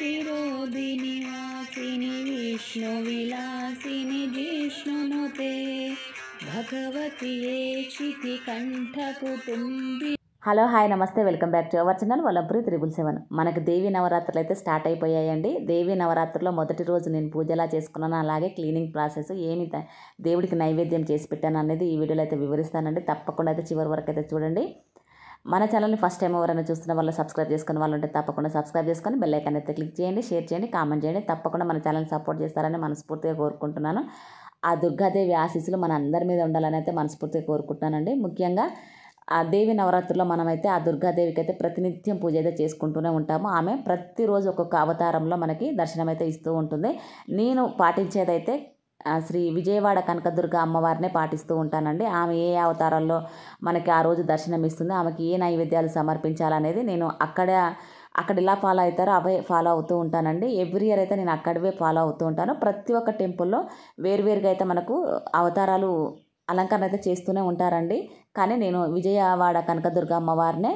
शिरोधिनि वासिनि विष्णुविलासिनि जिष्णुनुते भगवति शितिकण्ठकुटुम्बि। హలో హాయ్ నమస్తే, welcome back to our channel Valampuri 777. మనకు దేవీ నవరాత్రులు అయితే స్టార్ట్ అయిపోయాయండి. దేవీ నవరాత్రుల్లో మొదటి రోజు నేను పూజ ఎలా చేసుకున్నాను, అలాగే క్లీనింగ్ ప్రాసెస్ ఏమి దేవుడికి నైవేద్యం చేసి పెట్టాను అనేది ఈ వీడియోలో అయితే వివరిస్తానండి. తప్పకుండా అయితే చివరి వరకు అయితే చూడండి. మన ఛానల్ని ఫస్ట్ టైం ఎవరైనా చూస్తున్న వాళ్ళు సబ్స్క్రైబ్ చేసుకున్న వాళ్ళు ఉంటే తప్పకుండా సబ్స్క్రైబ్ చేసుకొని బెల్ ఐకాన్ అయితే క్లిక్ చేయండి, షేర్ చేయండి, కామెంట్ చేయండి. తప్పకుండా మన ఛానల్ని సపోర్ట్ చేస్తారని మనస్ఫూర్తిగా కోరుకుంటున్నాను. ఆ దుర్గాదేవి ఆశీస్సులు మన అందరి మీద ఉండాలని అయితే మనస్ఫూర్తిగా కోరుకుంటున్నానండి. ముఖ్యంగా ఆ దేవి నవరాత్రుల్లో మనమైతే ఆ దుర్గాదేవికి అయితే ప్రతినిత్యం పూజ అయితే చేసుకుంటూనే ఉంటాము. ఆమె ప్రతిరోజు ఒక్కొక్క అవతారంలో మనకి దర్శనం అయితే ఇస్తూ ఉంటుంది. నేను పాటించేదైతే శ్రీ విజయవాడ కనకదుర్గ అమ్మవారినే పాటిస్తూ ఉంటానండి. ఆమె ఏ అవతారాల్లో మనకి ఆ రోజు దర్శనం ఇస్తుంది, ఆమెకి ఏ నైవేద్యాలు సమర్పించాలనేది నేను అక్కడ ఎలా ఫాలో అవుతారో అవే ఫాలో అవుతూ ఉంటానండి. ఎవ్రీ ఇయర్ అయితే నేను అక్కడవే ఫాలో అవుతూ ఉంటాను. ప్రతి ఒక్క టెంపుల్లో వేరువేరుగా అయితే మనకు అవతారాలు అలంకరణ అయితే చేస్తూనే ఉంటారండి. కానీ నేను విజయవాడ కనకదుర్గ అమ్మవారినే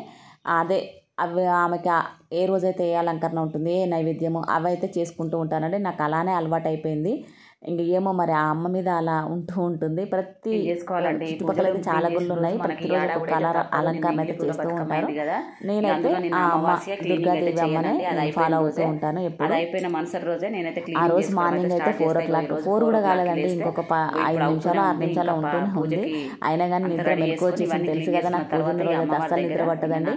అదే ఆమెకి ఏ రోజైతే ఏ అలంకరణ ఉంటుంది, ఏ నైవేద్యము అవి అయితే చేసుకుంటూ ఉంటానండి. నాకు అలానే అలవాటు అయిపోయింది. ఇంక ఏమో మరి ఆ అమ్మ మీద అలా ఉంటూ ఉంటుంది. ప్రతి చుట్టుపక్కల అయితే చాలా గుళ్ళు ఉన్నాయి. ప్రతిరోజు ఒక కలర్ అలంకరణ అయితే చేస్తూ ఉంటారు. నేనైతే ఆ అమ్మ దుర్గాదేవి అమ్మనే ఫాలో అవుతూ ఉంటాను. ఎప్పుడు అయిపోయిన మరుసటి రోజే నేనైతే ఆ రోజు మార్నింగ్ అయితే 4 o'clock 4 కూడా కాలేదండి, ఇంకొక 5 నిమిషాలు 6 నిమిషాలు ఉంటూనే ఉంది. అయినా కానీ నిద్ర మెలకు వచ్చేసింది. తెలుసు కదా నాకు పూజ రోజు అయితే అస్సలు నిద్ర పట్టదండి.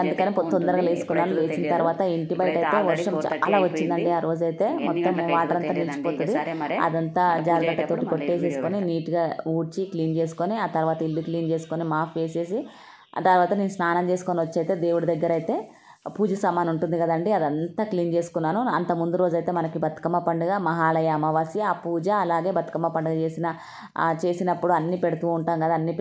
అందుకని తొందరగా లేచుకున్నాను. లేచిన తర్వాత ఇంటి బయట అయితే వర్షం చాలా వచ్చిందండి. ఆ రోజైతే మొత్తం వాటర్ అంతా నిలిచిపోతుంది. అదంతా జాగ్రత్తతోటి కొట్టేసేసుకొని నీట్గా ఊడ్చి క్లీన్ చేసుకొని ఆ తర్వాత ఇల్లు క్లీన్ చేసుకొని మాఫ్ వేసేసి ఆ తర్వాత నేను స్నానం చేసుకొని వచ్చి అయితే దేవుడి దగ్గర అయితే పూజ సామాన్ ఉంటుంది కదండి, అదంతా క్లీన్ చేసుకున్నాను. అంత ముందు రోజైతే మనకి బతుకమ్మ పండుగ, మహాలయ అమావాస్య, ఆ పూజ అలాగే బతుకమ్మ పండుగ చేసినప్పుడు అన్ని పెడుతూ ఉంటాం కదా, అన్ని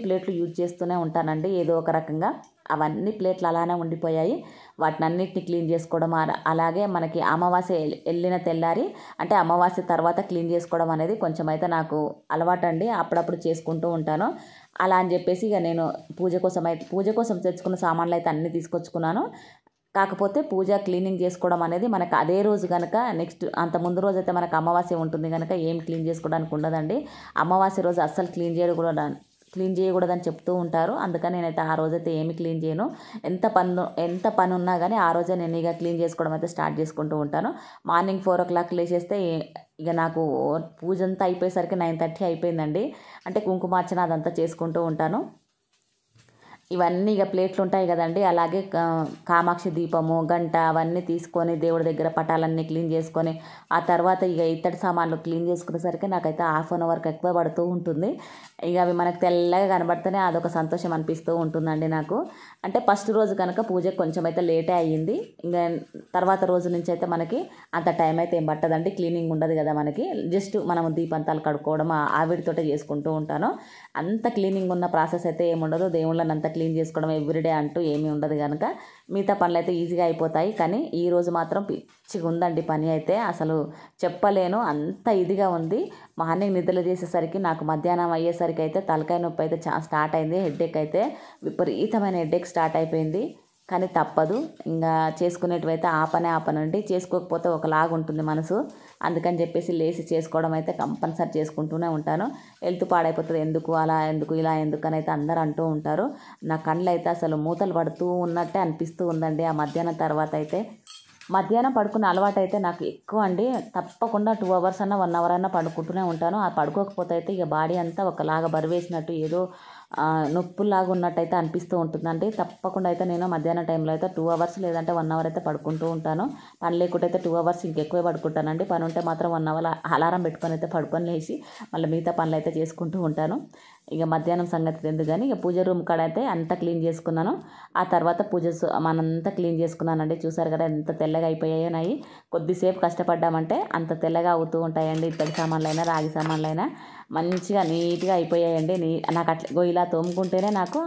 ప్లేట్లు యూజ్ చేస్తూనే ఉంటానండి ఏదో ఒక రకంగా. అవన్నీ ప్లేట్లు అలానే ఉండిపోయాయి. వాటిని అన్నిటిని క్లీన్ చేసుకోవడం, అలాగే మనకి అమావాస్య వెళ్ళిన తెల్లారి అంటే అమావాస్య తర్వాత క్లీన్ చేసుకోవడం అనేది కొంచెం అయితే నాకు అలవాటండి. అప్పుడప్పుడు చేసుకుంటూ ఉంటాను. అలా అని చెప్పేసి ఇక నేను పూజ కోసం తెచ్చుకున్న సామాన్లు అయితే అన్నీ తీసుకొచ్చుకున్నాను. కాకపోతే పూజ క్లీనింగ్ చేసుకోవడం అనేది మనకు అదే రోజు కనుక నెక్స్ట్ అంత ముందు రోజు అయితే మనకు అమావాస్య ఉంటుంది కనుక ఏం క్లీన్ చేసుకోవడానికి ఉండదండి. అమావాస్య రోజు అస్సలు క్లీన్ చేయకూడదని చెప్తూ ఉంటారు. అందుకని నేనైతే ఆ రోజైతే ఏమి క్లీన్ చేయను. ఎంత పని ఉన్నా కానీ ఆ రోజే నేను ఇక క్లీన్ చేసుకోవడం అయితే స్టార్ట్ చేసుకుంటూ ఉంటాను. మార్నింగ్ 4 o'clock లేచేస్తే ఇక నాకు పూజ అంతా అయిపోయేసరికి 9:30 అయిపోయిందండి. అంటే కుంకుమార్చన అదంతా చేసుకుంటూ ఉంటాను. ఇవన్నీ ఇక ప్లేట్లు ఉంటాయి కదండి, అలాగే కామాక్షి దీపము, గంట అవన్నీ తీసుకొని దేవుడి దగ్గర పటాలన్నీ క్లీన్ చేసుకొని ఆ తర్వాత ఇక ఇత్తడి సామాన్లు క్లీన్ చేసుకునేసరికి నాకైతే 1/2 hour ఎక్కువ పడుతూ ఉంటుంది. ఇక అవి మనకు తెల్లగా కనబడితేనే అదొక సంతోషం అనిపిస్తూ ఉంటుందండి నాకు. అంటే ఫస్ట్ రోజు కనుక పూజ కొంచెం అయితే లేటే అయ్యింది. ఇంకా తర్వాత రోజు నుంచి అయితే మనకి అంత టైం అయితే ఏం పట్టదండి. క్లీనింగ్ ఉండదు కదా మనకి, జస్ట్ మనము దీపంతాలు కడుక్కోవడం ఆవిడితోటే చేసుకుంటూ ఉంటాను. అంత క్లీనింగ్ ఉన్న ప్రాసెస్ అయితే ఏముండదు. దేవుళ్ళని అంతా క్లీన్ చేసుకోవడం ఎవ్రీడే అంటూ ఏమీ ఉండదు కనుక మిగతా పనులు అయితే ఈజీగా అయిపోతాయి. కానీ ఈరోజు మాత్రం పిచ్చిగా ఉందండి పని అయితే, అసలు చెప్పలేను అంత ఇదిగా ఉంది. మార్నింగ్ నిద్రలు చేసేసరికి నాకు మధ్యాహ్నం అయ్యేసరికి అయితే తలకాయ నొప్పి అయితే స్టార్ట్ అయింది. హెడ్ఏక్ అయితే విపరీతమైన హెడ్ఏక్ స్టార్ట్ అయిపోయింది. కానీ తప్పదు, ఇంకా చేసుకునేటివైతే ఆపనండి. చేసుకోకపోతే ఒకలాగా ఉంటుంది మనసు. అందుకని చెప్పేసి లేచి చేసుకోవడం అయితే కంపల్సరీ చేసుకుంటూనే ఉంటాను. హెల్త్ పాడైపోతుంది, ఎందుకు అలా ఎందుకు ఇలా ఎందుకు అని అయితే అందరూ అంటూ ఉంటారు. నా కళ్ళు అయితే అసలు మూతలు పడుతూ ఉన్నట్టే అనిపిస్తూ ఉందండి. ఆ మధ్యాహ్నం తర్వాత అయితే మధ్యాహ్నం పడుకునే అలవాటు అయితే నాకు ఎక్కువ అండి. తప్పకుండా 2 hours అన్నా 1 hour అన్నా పడుకుంటూనే ఉంటాను. ఆ పడుకోకపోతే అయితే ఇక బాడీ అంతా ఒకలాగా బరువేసినట్టు ఏదో నొప్పులాగా ఉన్నట్టయితే అనిపిస్తూ ఉంటుందండి. తప్పకుండా అయితే నేను మధ్యాహ్నం టైంలో అయితే 2 hours లేదంటే 1 hour అయితే పడుకుంటూ ఉంటాను. పని లేకుంటే అయితే 2 hours ఇంకెక్కువే పడుకుంటానండి. పని ఉంటే మాత్రం 1 hour అలారం పెట్టుకొని అయితే పడుకొని లేచి మళ్ళీ మిగతా పనులు అయితే చేసుకుంటూ ఉంటాను. ఇక మధ్యాహ్నం సంగతి ఎందుకు కానీ ఇక పూజ రూమ్ కాడ అయితే అంతా క్లీన్ చేసుకున్నాను. ఆ తర్వాత మనంతా క్లీన్ చేసుకున్నానండి. చూసారు కదా ఎంత తెల్లగా అయిపోయాయో నాయి. కొద్దిసేపు కష్టపడ్డామంటే అంత తెల్లగా అవుతూ ఉంటాయండి. ఇత్తడి సామాన్లైనా రాగి సామాన్లైనా మంచిగా నీట్గా అయిపోయాయండి. నాకు అట్లా ఇలా తోముకుంటేనే నాకు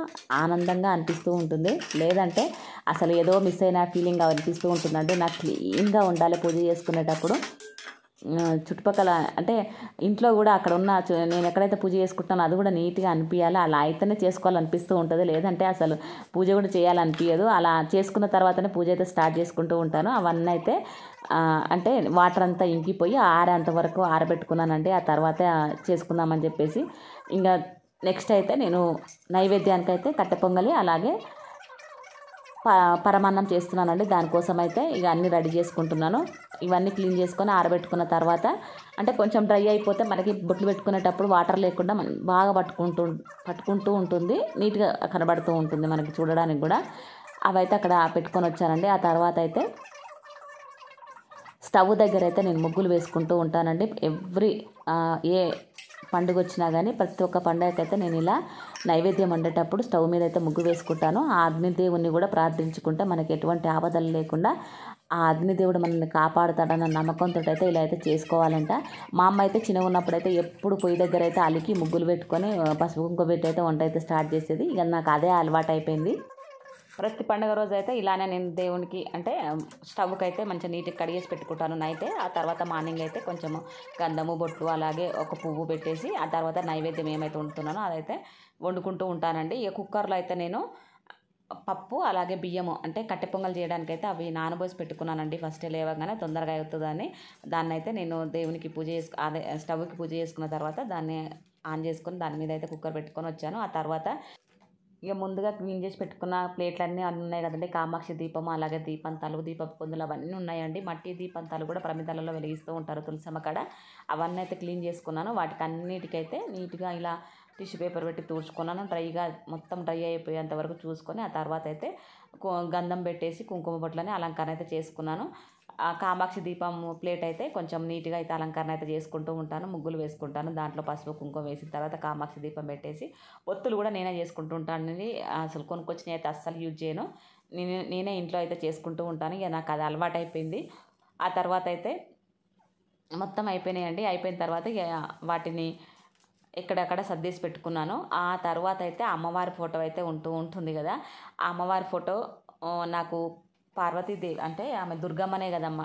ఆనందంగా అనిపిస్తూ ఉంటుంది. లేదంటే అసలు ఏదో మిస్ అయిన ఫీలింగ్ అనిపిస్తూ ఉంటుందండి. నాకు క్లీన్గా ఉండాలి పూజ చేసుకునేటప్పుడు. చుట్టుపక్కల అంటే ఇంట్లో కూడా అక్కడ ఉన్న నేను ఎక్కడైతే పూజ చేసుకుంటానో అది కూడా నీట్గా అనిపించాలి. అలా అయితేనే చేసుకోవాలనిపిస్తూ ఉంటుంది, లేదంటే అసలు పూజ కూడా చేయాలనిపించదు. అలా చేసుకున్న తర్వాతనే పూజ అయితే స్టార్ట్ చేసుకుంటూ ఉంటాను. అవన్నీ అయితే అంటే వాటర్ అంతా ఇంకిపోయి ఆరేంత వరకు ఆరబెట్టుకున్నానండి. ఆ తర్వాత చేసుకుందామని చెప్పేసి ఇంకా నెక్స్ట్ అయితే నేను నైవేద్యానికి అయితే కట్టె పొంగలి అలాగే పరమాన్నం చేస్తున్నానండి. దానికోసం అయితే ఇక అన్నీ రెడీ చేసుకుంటున్నాను. ఇవన్నీ క్లీన్ చేసుకొని ఆరబెట్టుకున్న తర్వాత అంటే కొంచెం డ్రై అయిపోతే మనకి బొట్లు పెట్టుకునేటప్పుడు వాటర్ లేకుండా బాగా పట్టుకుంటూ ఉంటుంది, నీట్గా కనబడుతూ ఉంటుంది మనకి చూడడానికి కూడా. అవైతే అక్కడ పెట్టుకొని వచ్చానండి. ఆ తర్వాత అయితే స్టవ్ దగ్గర అయితే నేను ముగ్గులు వేసుకుంటూ ఉంటానండి. ఏ పండుగ వచ్చినా కానీ ప్రతి ఒక్క పండుగకైతే నేను ఇలా నైవేద్యం వండేటప్పుడు స్టవ్ మీద అయితే ముగ్గు వేసుకుంటాను. ఆ అగ్నిదేవుని కూడా ప్రార్థించుకుంటే మనకి ఎటువంటి ఆపదలు లేకుండా ఆ అగ్నిదేవుడు మనల్ని కాపాడుతాడన్న నమ్మకంతో అయితే ఇలా అయితే చేసుకోవాలంట. మా అమ్మ అయితే చిన్నగా ఉన్నప్పుడు అయితే ఎప్పుడు పొయ్యి దగ్గర అయితే అలికి ముగ్గులు పెట్టుకొని పసుపు కుంకుమ పెట్టి అయితే వంట అయితే స్టార్ట్ చేసేది. ఇక నాకు అదే అలవాటు అయిపోయింది. ప్రతి పండుగ రోజు అయితే ఇలానే నేను దేవునికి అంటే స్టవ్కి అయితే మంచిగా నీట్గా కడిగేసి పెట్టుకుంటాను నైటే. ఆ తర్వాత మార్నింగ్ అయితే కొంచెం గంధము బొట్లు అలాగే ఒక పువ్వు పెట్టేసి ఆ తర్వాత నైవేద్యం ఏమైతే వండుతున్నానో అదైతే వండుకుంటూ ఉంటానండి. ఇక కుక్కర్లో అయితే నేను పప్పు అలాగే బియ్యము అంటే కట్టె పొంగల్ చేయడానికి అయితే అవి నానబోసి పెట్టుకున్నానండి. ఫస్ట్ లేవగానే తొందరగా అవుతుందని దాన్ని అయితే నేను దేవునికి అదే స్టవ్కి పూజ చేసుకున్న తర్వాత దాన్ని ఆన్ చేసుకొని దాని మీద అయితే కుక్కర్ పెట్టుకొని వచ్చాను. ఆ తర్వాత ఇక ముందుగా క్లీన్ చేసి పెట్టుకున్న ప్లేట్లన్నీ అన్నీ ఉన్నాయి కదండి. కామాక్షి దీపం అలాగే దీపంతాలు దీపపు పొందులు అవన్నీ ఉన్నాయండి. మట్టి దీపంతాలు కూడా ప్రమిదలలో వెలిగిస్తూ ఉంటారు తులసమ్మ కాడ. అవన్నీ అయితే క్లీన్ చేసుకున్నాను. వాటికి అన్నిటికైతే నీట్గా ఇలా టిష్యూ పేపర్ పెట్టి తుడుచుకున్నాను. మొత్తం డ్రై అయిపోయేంత వరకు చూసుకొని ఆ తర్వాత అయితే గంధం పెట్టేసి కుంకుమ బొట్లని అలంకరణ అయితే చేసుకున్నాను. ఆ కామాక్షి దీపం ప్లేట్ అయితే కొంచెం నీట్గా అయితే అలంకరణ అయితే చేసుకుంటూ ఉంటాను. ముగ్గులు వేసుకుంటాను. దాంట్లో పసుపు కుంకుమ వేసిన తర్వాత కామాక్షి దీపం పెట్టేసి ఒత్తులు కూడా నేనే చేసుకుంటూ ఉంటాను. అసలు కొనుక్కొచ్చినవి అయితే అస్సలు యూజ్ చేయను. నేనే ఇంట్లో అయితే చేసుకుంటూ ఉంటాను. ఇక నాకు అది అలవాటు అయిపోయింది. ఆ తర్వాత అయితే మొత్తం అయిపోయినాయండి. అయిపోయిన తర్వాత ఇక వాటిని ఎక్కడెక్కడ సర్దేసి పెట్టుకున్నాను. ఆ తర్వాత అయితే అమ్మవారి ఫోటో అయితే ఉంటుంది కదా. ఆ అమ్మవారి ఫోటో నాకు పార్వతీదేవి అంటే ఆమె దుర్గమ్మనే కదమ్మ,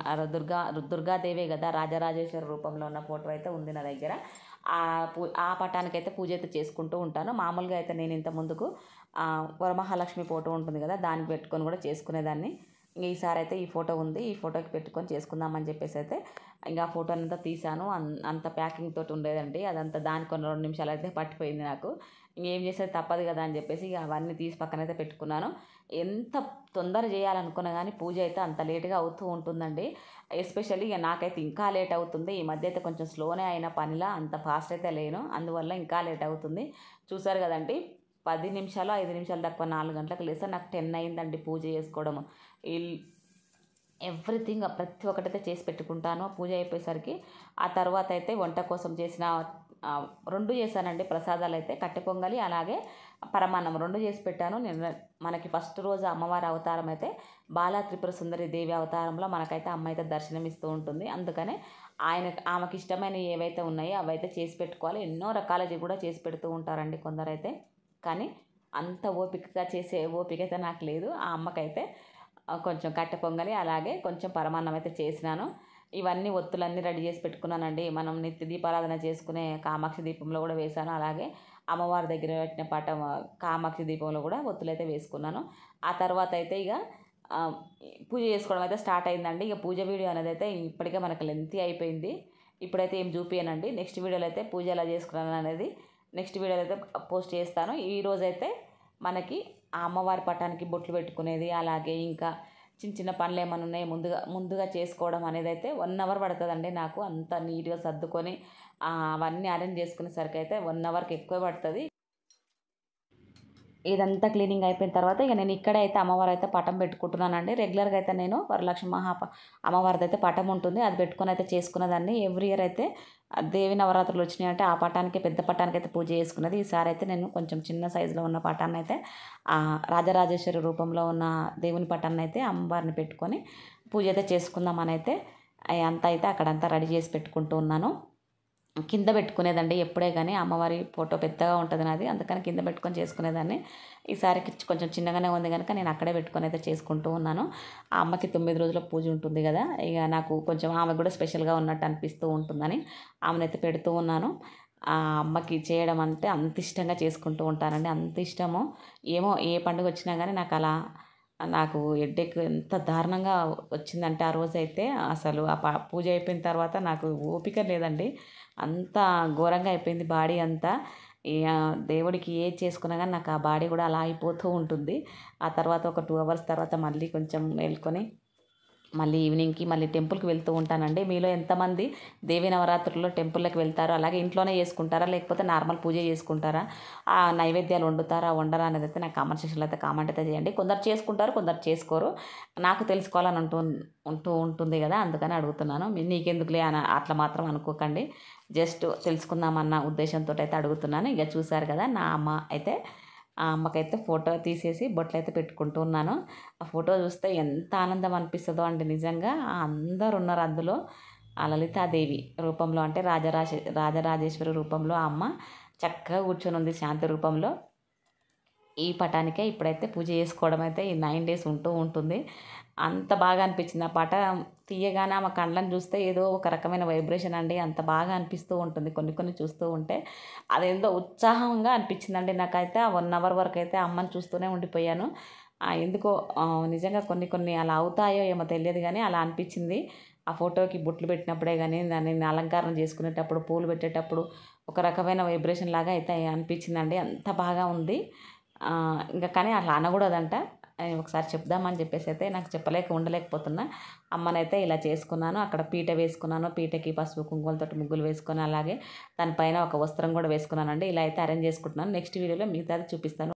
దుర్గాదేవే కదా, రాజరాజేశ్వరి రూపంలో ఉన్న ఫోటో అయితే ఉంది నా దగ్గర. ఆ పటానికి అయితే పూజ అయితే చేసుకుంటూ ఉంటాను. మామూలుగా అయితే నేను ఇంత ముందుకు వరమహాలక్ష్మి ఫోటో ఉంటుంది కదా, దానికి పెట్టుకొని కూడా చేసుకునేదాన్ని. ఇంక ఈసారి అయితే ఈ ఫోటో ఉంది, ఈ ఫోటోకి పెట్టుకొని చేసుకుందామని చెప్పేసి అయితే ఇంకా ఆ ఫోటో అంతా తీసాను. అంత ప్యాకింగ్ తోటి ఉండేదండి అదంతా. దానికి కొన్ని 2 నిమిషాలు అయితే పట్టిపోయింది నాకు. ఇంకేం చేసేది తప్పదు కదా అని చెప్పేసి ఇక అవన్నీ తీసి పక్కనైతే పెట్టుకున్నాను. ఎంత తొందర చేయాలనుకున్నా కానీ పూజ అయితే అంత లేట్గా అవుతూ ఉంటుందండి. ఎస్పెషల్లీ ఇక నాకైతే ఇంకా లేట్ అవుతుంది. ఈ మధ్య అయితే కొంచెం స్లోనే అయిన పనిలా అంత ఫాస్ట్ అయితే లేను, అందువల్ల ఇంకా లేట్ అవుతుంది. చూసారు కదండి, 10 నిమిషాలు 5 నిమిషాలు తక్కువ 4 గంటలకు లేస్తే నాకు 10 అయిందండి పూజ చేసుకోవడము. ఎవ్రీథింగ్ ప్రతి ఒక్కటైతే చేసి పెట్టుకుంటాను పూజ అయిపోయేసరికి. ఆ తర్వాత అయితే వంట కోసం చేసిన 2 చేశానండి ప్రసాదాలు అయితే, కట్టె పొంగలి అలాగే పరమాన్నం 2 చేసి పెట్టాను. మనకి ఫస్ట్ రోజు అమ్మవారి అవతారం అయితే బాలా త్రిపుర సుందరి దేవి అవతారంలో మనకైతే అమ్మ అయితే దర్శనమిస్తూ ఉంటుంది. అందుకనే ఆమెకి ఇష్టమైనవి ఏవైతే ఉన్నాయో అవైతే చేసి పెట్టుకోవాలి. ఎన్నో రకాలవి కూడా చేసి పెడుతూ ఉంటారండి కొందరైతే, కానీ అంత ఓపికగా చేసే ఓపిక అయితే నాకు లేదు. ఆ అమ్మకైతే కొంచెం కట్టె పొంగలి అలాగే కొంచెం పరమాన్నం అయితే చేసినాను. ఇవన్నీ ఒత్తులన్నీ రెడీ చేసి పెట్టుకున్నానండి. మనం నిత్య దీపారాధన చేసుకునే కామాక్షి దీపంలో కూడా వేశాను. అలాగే అమ్మవారి దగ్గర పెట్టిన కామాక్షి దీపంలో కూడా ఒత్తులైతే వేసుకున్నాను. ఆ తర్వాత అయితే ఇక పూజ చేసుకోవడం అయితే స్టార్ట్ అయిందండి. ఇక పూజ వీడియో అనేది అయితే ఇప్పటికే మనకు లెంతీ అయిపోయింది. ఇప్పుడైతే ఏం చూపించనండి. నెక్స్ట్ వీడియోలో అయితే పూజ ఎలా చేసుకున్నాను అనేది నెక్స్ట్ వీడియోలో అయితే పోస్ట్ చేస్తాను. ఈరోజైతే మనకి ఆ అమ్మవారి పటానికి బొట్లు పెట్టుకునేది అలాగే ఇంకా చిన్న చిన్న పనులు ఏమైనా ఉన్నాయి ముందుగా చేసుకోవడం అనేది అయితే 1 అవర్ పడుతుందండి నాకు. అంత నీట్గా సర్దుకొని అవన్నీ అరేంజ్ చేసుకునేసరికి అయితే 1 అవర్కి ఎక్కువ పడుతుంది. ఇదంతా క్లీనింగ్ అయిపోయిన తర్వాత ఇక నేను ఇక్కడే అయితే అమ్మవారు అయితే పటం పెట్టుకుంటున్నానండి. రెగ్యులర్గా అయితే నేను వరలక్ష్మి అమ్మవారిది అయితే పటం ఉంటుంది, అది పెట్టుకొని అయితే చేసుకునేదాన్ని. ఎవ్రీ ఇయర్ అయితే దేవి నవరాత్రులు వచ్చినాయి అంటే ఆ పటానికి పెద్ద పటానికి అయితే పూజ చేసుకున్నది. ఈసారి అయితే నేను కొంచెం చిన్న సైజులో ఉన్న పటాన్ని అయితే రాజరాజేశ్వరి రూపంలో ఉన్న దేవుని పటాన్ని అయితే అమ్మవారిని పెట్టుకొని పూజ అయితే చేసుకుందామని అయితే అంతా అయితే అక్కడంతా రెడీ చేసి పెట్టుకుంటూ ఉన్నాను. కింద పెట్టుకునేదండి ఎప్పుడే కానీ, అమ్మవారి ఫోటో పెద్దగా ఉంటుంది నాది, అందుకని కింద పెట్టుకొని చేసుకునేదాన్ని. ఈసారి కొంచెం చిన్నగానే ఉంది కనుక నేను అక్కడే పెట్టుకొని అయితే చేసుకుంటూ ఉన్నాను. ఆ అమ్మకి 9 రోజుల పూజ ఉంటుంది కదా, ఇక నాకు కొంచెం ఆమె కూడా స్పెషల్గా ఉన్నట్టు అనిపిస్తూ ఉంటుందని ఆమెనైతే పెడుతూ ఉన్నాను. ఆ అమ్మకి చేయడం అంటే అంత ఇష్టంగా చేసుకుంటూ ఉంటానండి, అంత ఇష్టము. ఏమో ఏ పండుగ వచ్చినా కానీ నాకు హెడ్ఏక్ ఎంత దారుణంగా వచ్చిందంటే ఆ రోజైతే అసలు ఆ పూజ అయిపోయిన తర్వాత నాకు ఓపిక లేదండి, అంత ఘోరంగా అయిపోయింది బాడీ అంతా. ఇక దేవుడికి ఏది చేసుకున్నా కానీ నాకు ఆ బాడీ కూడా అలా అయిపోతూ ఉంటుంది. ఆ తర్వాత ఒక 2 అవర్స్ తర్వాత మళ్ళీ కొంచెం మేల్కొని మళ్ళీ ఈవినింగ్కి మళ్ళీ టెంపుల్కి వెళ్తూ ఉంటానండి. మీలో ఎంతమంది దేవీ నవరాత్రుల్లో టెంపుల్కి వెళ్తారో, అలాగే ఇంట్లోనే చేసుకుంటారా లేకపోతే నార్మల్ పూజ చేసుకుంటారా, ఆ నైవేద్యాలు వండుతారా వండరా అనేది అయితే నాకు కామెంట్ సెక్షన్లో అయితే కామెంట్ అయితే చేయండి. కొందరు చేసుకుంటారు, కొందరు చేసుకోరు. నాకు తెలుసుకోవాలని ఉంటూ ఉంటుంది కదా, అందుకని అడుగుతున్నాను. నీకెందుకులే అని అట్లా మాత్రం అనుకోకండి, జస్ట్ తెలుసుకుందామన్న ఉద్దేశంతో అయితే అడుగుతున్నాను. ఇక చూసారు కదా, నా అమ్మ అయితే ఆ అమ్మకైతే ఫోటో తీసేసి బొట్లు అయితే పెట్టుకుంటూ ఉన్నాను. ఆ ఫోటో చూస్తే ఎంత ఆనందం అనిపిస్తుందో అండి నిజంగా. అందరు ఉన్నారు అందులో. ఆ లలితాదేవి రూపంలో అంటే రాజరాజేశ్వరి రూపంలో ఆ అమ్మ చక్కగా కూర్చొని ఉంది శాంతి రూపంలో. ఈ పటానికే ఇప్పుడైతే పూజ చేసుకోవడం అయితే ఈ 9 డేస్ ఉంటూ ఉంటుంది. అంత బాగా అనిపించింది ఆ పట తీయగానే ఆమె కళ్ళని చూస్తే ఏదో ఒక రకమైన వైబ్రేషన్ అండి, అంత బాగా అనిపిస్తూ ఉంటుంది. కొన్ని చూస్తూ ఉంటే అదేందో ఉత్సాహంగా అనిపించిందండి నాకైతే. ఆ 1 అవర్ వరకు అయితే అమ్మని చూస్తూనే ఉండిపోయాను. ఎందుకో నిజంగా కొన్ని అలా అవుతాయో ఏమో తెలియదు కానీ అలా అనిపించింది. ఆ ఫోటోకి బొట్లు పెట్టినప్పుడే కానీ, దాన్ని అలంకారం చేసుకునేటప్పుడు, పూలు పెట్టేటప్పుడు ఒక రకమైన వైబ్రేషన్ లాగా అయితే అనిపించిందండి, అంత బాగా ఉంది. ఇంకా కానీ అట్లా అనకూడదంట, ఒకసారి చెప్దామని చెప్పేసి అయితే నాకు ఉండలేకపోతున్నా. అమ్మనైతే ఇలా చేసుకున్నాను. అక్కడ పీట వేసుకున్నాను, పీటకి పసుపు కుంకుమలతోటి ముగ్గులు వేసుకొని అలాగే దానిపైన ఒక వస్త్రం కూడా వేసుకున్నానండి. ఇలా అయితే అరేంజ్ చేసుకుంటున్నాను. నెక్స్ట్ వీడియోలో మిగతాది చూపిస్తాను.